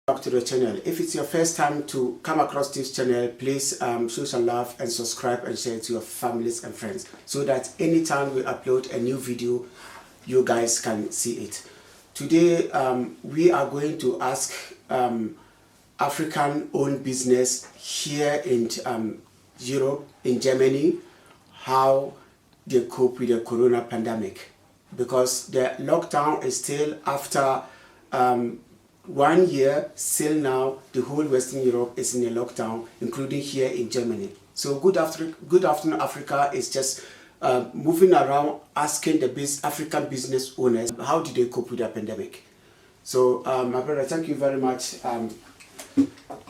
Back to the channel. If it's your first time to come across this channel, please show some love and subscribe and share it to your families and friends so that anytime we upload a new video, you guys can see it. Today we are going to ask African owned business here in Europe, in Germany, how they cope with the corona pandemic, because the lockdown is still after 1 year. Still now the whole Western Europe is in a lockdown, including here in Germany. So good afternoon Africa is just moving around asking the African business owners how did they cope with the pandemic. So my brother, thank you very much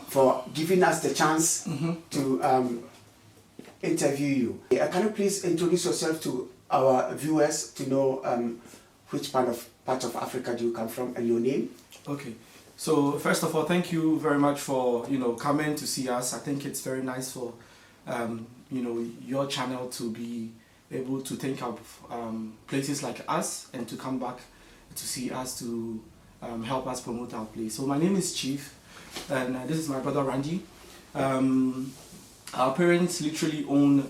for giving us the chance to interview you. Can you please introduce yourself to our viewers to know which part of Africa do you come from and your name? Okay, so first of all, thank you very much for coming to see us. I think it's very nice for your channel to be able to think of places like us and to come back to see us to help us promote our place. So my name is Chief, and this is my brother Randy. Our parents literally own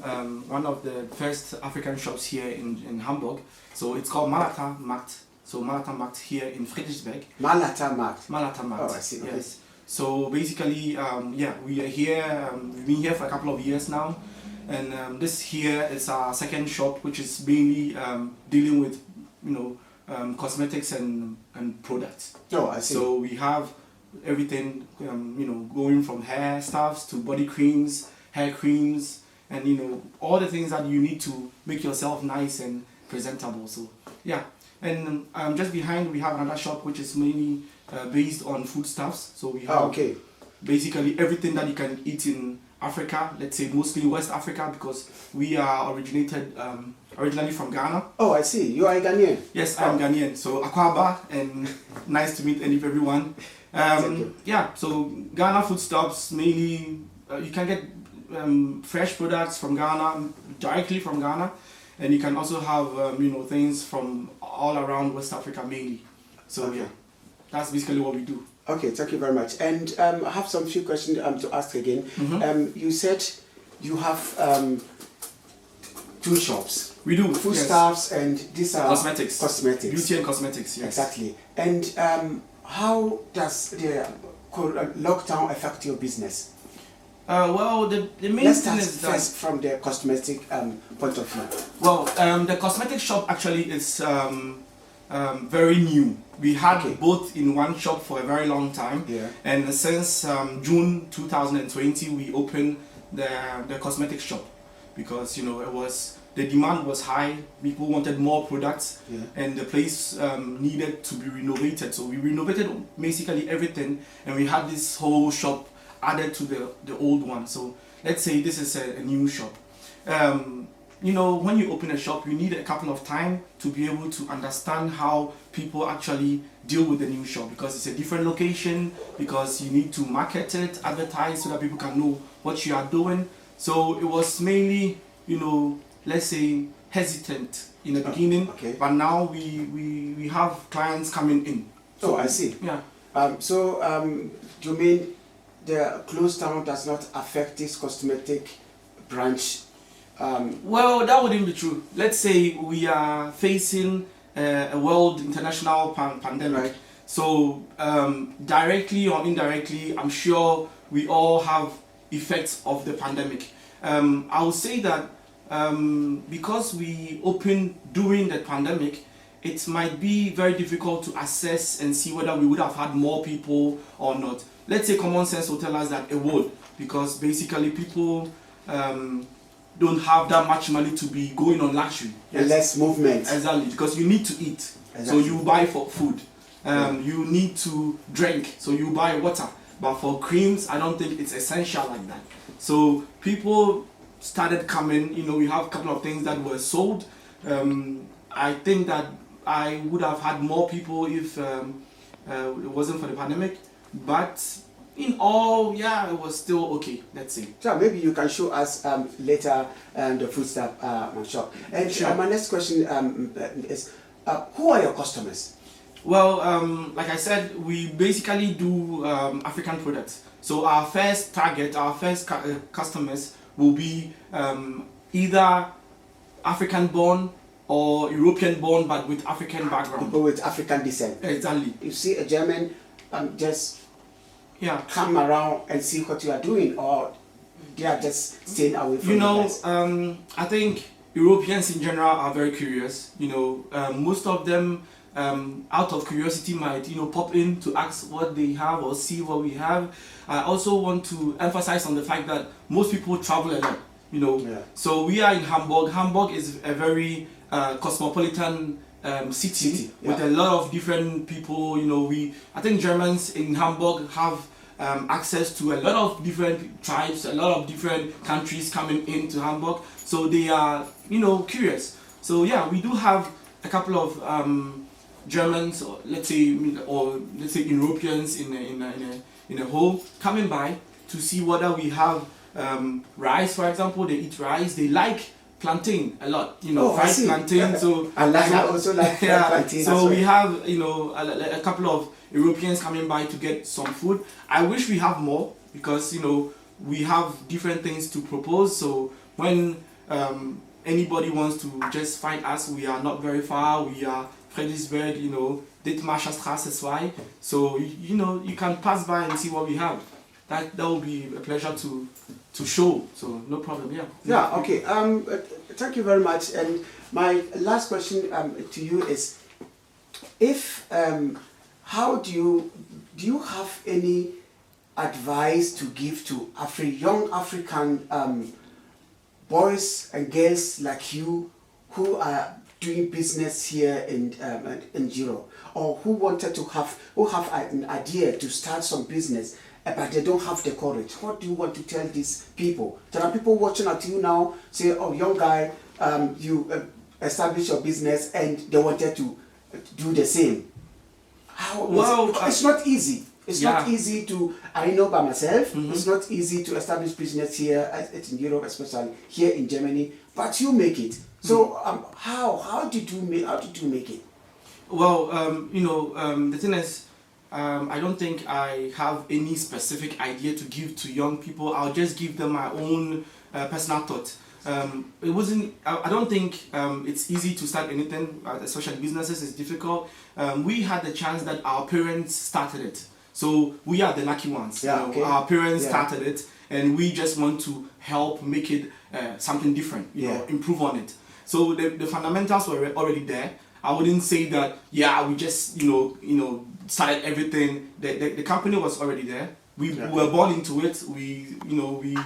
one of the first African shops here in Hamburg. So it's called Malata Markt. So Malata Markt here in Friedrichsberg. Malata Markt. Malata Markt. Oh, I see. Okay. Yes. So basically, we are here. We've been here for a couple of years now, and this here is our second shop, which is mainly dealing with cosmetics and products. Oh, I see. So we have everything, going from hair stuffs to body creams, hair creams, and all the things that you need to make yourself nice and presentable. So yeah. And just behind we have another shop which is mainly based on foodstuffs. So we have basically everything that you can eat in Africa, let's say mostly West Africa, because we are originally from Ghana. Oh, I see. You are a Ghanaian? Yes, I'm Ghanaian. So Akwaba, and nice to meet everyone. Yeah, so Ghana foodstuffs mainly, you can get fresh products from Ghana, directly from Ghana. And you can also have things from all around West Africa mainly. So yeah, that's basically what we do. Okay, thank you very much. And I have some few questions to ask again. You said you have 2 shops. We do. Foodstuffs, and these are cosmetics. Cosmetics. Beauty and cosmetics, yes. Exactly. And how does the lockdown affect your business? Well, the main thing is that first from the cosmetic point of view. Well, the cosmetic shop actually is very new. We had both in one shop for a very long time, and since June 2020 we opened the cosmetic shop because the demand was high. People wanted more products, and the place needed to be renovated. So we renovated basically everything, and we had this whole shop added to the old one. So let's say this is a new shop. When you open a shop, you need a couple of time to be able to understand how people actually deal with the new shop, because it's a different location, because you need to market it, advertise so that people can know what you are doing. So it was mainly, let's say hesitant in the beginning, but now we have clients coming in. So I see. Yeah. Do you mean the closed down does not affect this cosmetic branch? Well, that wouldn't be true. Let's say we are facing a world international pandemic. Right. So directly or indirectly, I'm sure we all have effects of the pandemic. I would say that because we opened during the pandemic, it might be very difficult to assess and see whether we would have had more people or not. Let's say common sense will tell us that it would, because basically people don't have that much money to be going on luxury. Less movement. Exactly, because you need to eat, so you buy for food. You need to drink, so you buy water. But for creams, I don't think it's essential like that. So people started coming. We have a couple of things that were sold. I think that I would have had more people if it wasn't for the pandemic. But in all, yeah, it was still okay, let's say. So maybe you can show us later the foodstuff shop. And my next question is, who are your customers? Well, like I said, we basically do African products. So our first target, our first customers will be either African born or European born, but with African background. People with African descent. Exactly. You see a German, just yeah, come around and see what you are doing, or they are just staying away from you know. guys? I think Europeans in general are very curious. You know, most of them, out of curiosity, might pop in to ask what they have or see what we have. I also want to emphasize on the fact that most people travel a lot. You know, Yeah. so we are in Hamburg. Hamburg is a very cosmopolitan city with a lot of different people. You know, I think Germans in Hamburg have access to a lot of different tribes, a lot of different countries coming into Hamburg. So they are, curious. So yeah, we do have a couple of Germans, or let's say Europeans in a whole coming by to see whether we have rice, for example. They eat rice. They like plantain a lot, fried plantain. Yeah. So and I also like yeah, plantain. so we have a couple of Europeans coming by to get some food. I wish we have more, because we have different things to propose. So when anybody wants to just find us, we are not very far. We are Friedrichsberg, Dithmarscher Straße 2. So you can pass by and see what we have. That will be a pleasure to show. So no problem. Yeah. Yeah. Okay. Thank you very much. And my last question to you is, if how do you have any advice to give to young African boys and girls like you who are doing business here in Europe, or who have an idea to start some business, but they don't have the courage? What do you want to tell these people? There are people watching at you now, say, oh, young guy, you establish your business, and they wanted to do the same. It's not easy. It's not easy to, I know by myself, it's not easy to establish business here in Europe, especially here in Germany, but you make it. So how did you make it? Well, the thing is, I don't think I have any specific idea to give to young people. I'll just give them my own personal thought. I don't think it's easy to start anything, especially businesses. It's difficult. We had the chance that our parents started it. So we are the lucky ones. Yeah, okay. Our parents started it, and we just want to help make it something different, improve on it. So the fundamentals were already there. I wouldn't say that, we just, started everything. The company was already there. We were born into it. We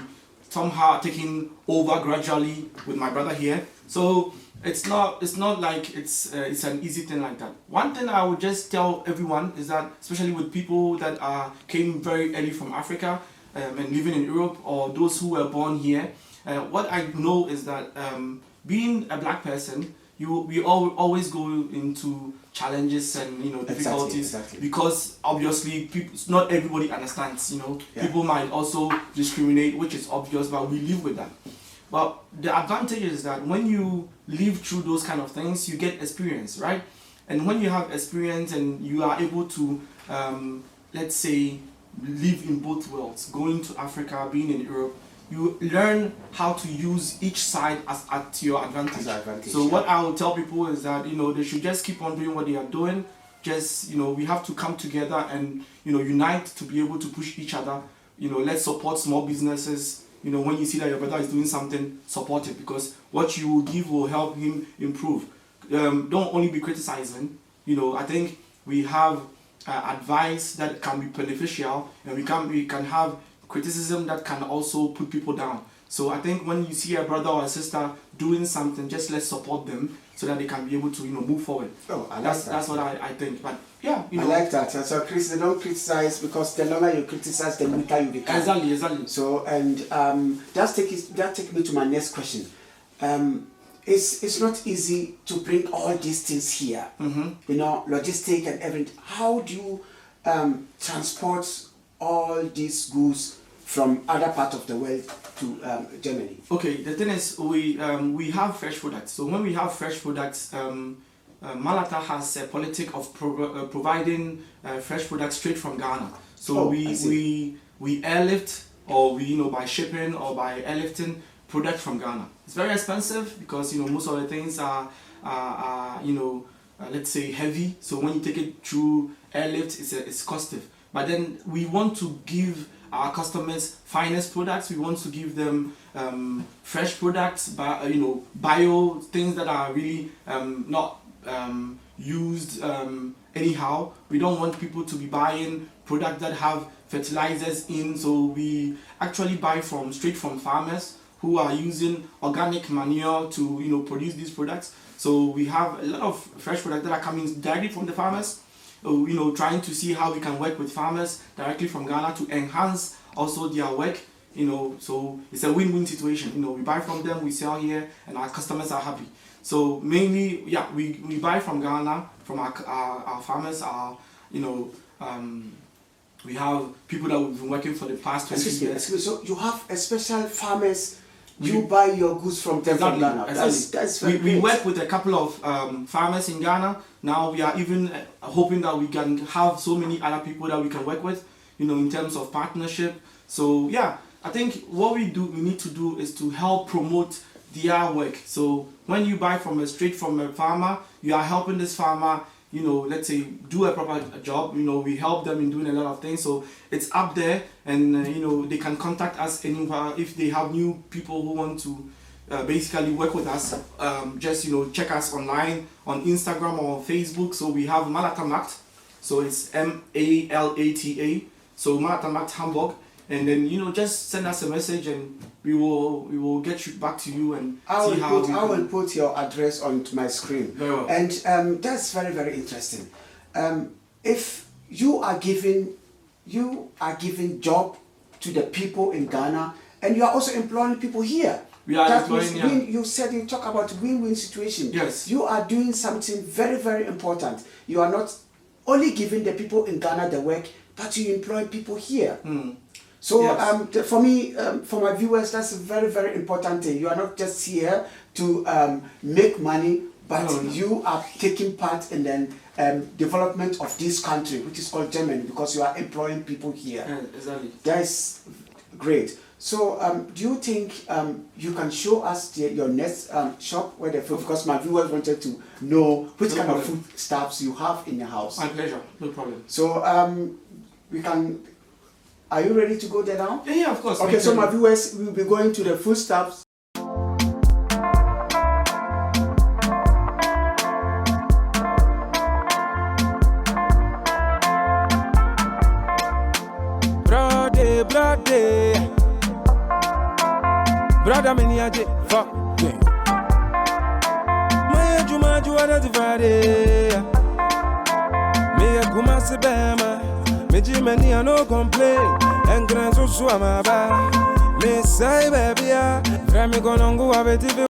somehow taking over gradually with my brother here. So it's not like it's an easy thing like that. One thing I would just tell everyone is that, especially with people that came very early from Africa and living in Europe, or those who were born here, what I know is that being a black person, we always go into challenges and difficulties, because obviously not everybody understands. People might also discriminate, which is obvious, but we live with that. But the advantage is that when you live through those kind of things, you get experience, right? And when you have experience and you are able to, let's say, live in both worlds, going to Africa, being in Europe, you learn how to use each side at your advantage. So what I will tell people is that they should just keep on doing what they are doing. Just we have to come together and unite to be able to push each other. Let's support small businesses. When you see that your brother is doing something, support it, because what you will give will help him improve. Don't only be criticizing. I think we have advice that can be beneficial, and we can have criticism that can also put people down. So I think when you see a brother or a sister doing something, just let's support them so that they can be able to move forward. Oh, I like that. That's what I think. But yeah, I like that. So Chris, they don't criticize, because the longer you criticize, the weaker you become. Exactly. So that take me to my next question. It's not easy to bring all these things here. Logistic and everything. How do you transport all these goods from other parts of the world to Germany? Okay, the thing is, we have fresh products. So when we have fresh products, Malata has a politic of providing fresh products straight from Ghana. So we airlift, or we by shipping or by airlifting product from Ghana. It's very expensive because most of the things are let's say heavy. So when you take it through airlift, it's costly. But then we want to give our customers finest products. We want to give them fresh products, bio things that are really not used anyhow. We don't want people to be buying products that have fertilizers in. So we actually buy straight from farmers who are using organic manure to produce these products. So we have a lot of fresh products that are coming directly from the farmers. Trying to see how we can work with farmers directly from Ghana to enhance also their work. So it's a win-win situation. We buy from them, we sell here, and our customers are happy. So mainly, we buy from Ghana, from our farmers. We have people that we've been working for the past 20 years. Excuse me. So you have a special farmers. You buy your goods from them from Ghana. Exactly. That's very we work with a couple of farmers in Ghana. Now we are even hoping that we can have so many other people that we can work with, in terms of partnership. So I think what we need to do is to help promote their work. So when you buy straight from a farmer, you are helping this farmer, let's say, do a proper job. We help them in doing a lot of things. So it's up there, and they can contact us anywhere if they have new people who want to basically work with us. Just check us online on Instagram or Facebook. So we have Malata Markt. So it's Malata. So Malata Markt Hamburg. And then just send us a message, and we will get you back to you and I will put your address on my screen. Very well. And that's very, very interesting. If you are giving job to the people in Ghana, and you are also employing people here. We are that employing. You said you talk about win-win situation. Yes. You are doing something very, very important. You are not only giving the people in Ghana the work, but you employ people here. So yes. For me, for my viewers, that's a very, very important thing. You are not just here to make money, but you are taking part in the development of this country, which is called Germany, because you are employing people here. Exactly. That's great. So do you think you can show us your next shop where the food, because my viewers wanted to know which kind of food stuffs you have in your house. My pleasure, no problem. So we can. Are you ready to go there now? Yeah, of course. Okay, so my viewers will be going to the foodstuffs. Brother, many a day, fuck yeah. My Juma Juana Divide. Me a Kumasi Bama. Me Jimmy, I no complain. And Grand Swama. Me say, baby, I'm gonna go have it.